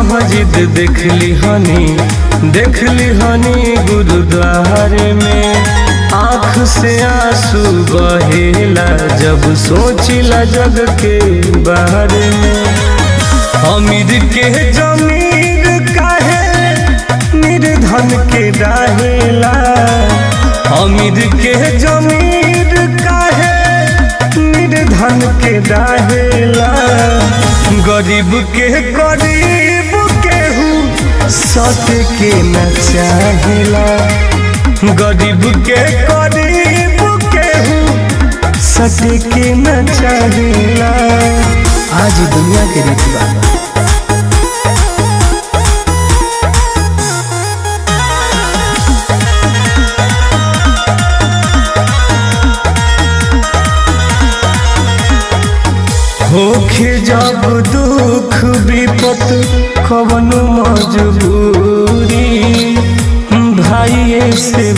मस्जिद देखली हनी गुरुद्वारे में। आँख से आंसू बहेला जब सोचिला जग के बारे में। अमीर के जमीर काहे निर्धन के डाहेला, अमीर के जमीर काहे निर्धन के डाहेला। गरीब के केहू सत के न चाहेला, गरीब के केहू सत के न चाहेला। आज दुनिया के रीत बा। होखे जब दुख विपत कवनो मजबूरी भाई से